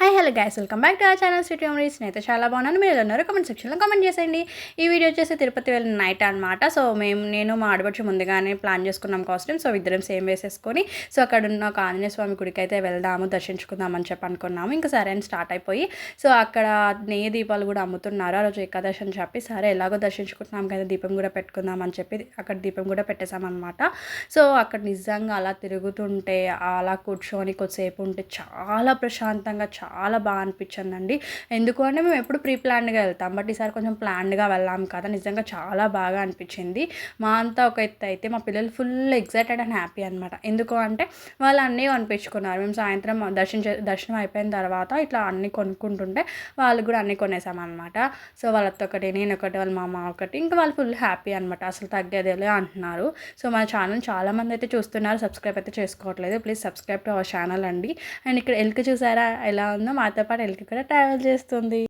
Hi hello guys, welcome back to our channel city memories. నేనైతే చాలా బాగున్నాను. మీరు ఉన్నారు కామెంట్ సెక్షన్లో కామెంట్ చేసేయండి. ఈ వీడియో వచ్చేసి తిరుపతి వెళ్ళిన నైట్ అనమాట. సో నేను మా ఆడపడుచు ముందుగానే ప్లాన్ చేసుకున్నాం కాస్ట్యూమ్. సో ఇద్దరం సేమ్ వేసేసుకొని సో అక్కడ ఉన్న ఒక ఆంజనేయ స్వామి గుడికి అయితే వెళ్దాము, దర్శించుకుందామని చెప్పి అనుకున్నాము. ఇంకా సరే అని స్టార్ట్ అయిపోయి సో అక్కడ నెయ్యి దీపాలు కూడా అమ్ముతున్నారు. ఆ రోజు ఏకాదశి అని చెప్పి సరే ఎలాగో దర్శించుకుంటున్నాం కదా, దీపం కూడా పెట్టుకుందాం అని చెప్పి అక్కడ దీపం కూడా పెట్టేశామన్నమాట. సో అక్కడ నిజంగా అలా తిరుగుతుంటే అలా కూర్చొని కొద్దిసేపు ఉంటే చాలా ప్రశాంతంగా చాలా బాగా అనిపించిందండి. ఎందుకు అంటే మేము ఎప్పుడు ప్రీ ప్లాన్డ్గా వెళ్తాం, బట్ ఈసారి కొంచెం ప్లాన్డ్గా వెళ్ళాం కదా, నిజంగా చాలా బాగా అనిపించింది. మా అంతా ఒక ఎత్తు అయితే మా పిల్లలు ఫుల్ ఎగ్జైటెడ్ అండ్ హ్యాపీ అనమాట. ఎందుకు అంటే వాళ్ళు అన్నీ కొనిపించుకున్నారు. మేము సాయంత్రం దర్శనం అయిపోయిన తర్వాత ఇట్లా అన్నీ కొనుక్కుంటుంటే వాళ్ళు కూడా అన్నీ కొనేసామన్నమాట. సో వాళ్ళతో ఒకటి, నేను ఒకటి, వాళ్ళ మా అమ్మ ఒకటి, ఇంకా వాళ్ళు ఫుల్ హ్యాపీ అనమాట. అసలు తగ్గేదేలే అంటున్నారు. సో మా ఛానల్ చాలామంది అయితే చూస్తున్నారు, సబ్స్క్రైబ్ అయితే చేసుకోవట్లేదు. Please subscribe to our channel అండి. అండ్ ఇక్కడ ఎలుక చూసారా ఎలా ఉందో, మాతో పాటు ఎలుక కూడా ట్రావెల్ చేస్తుంది.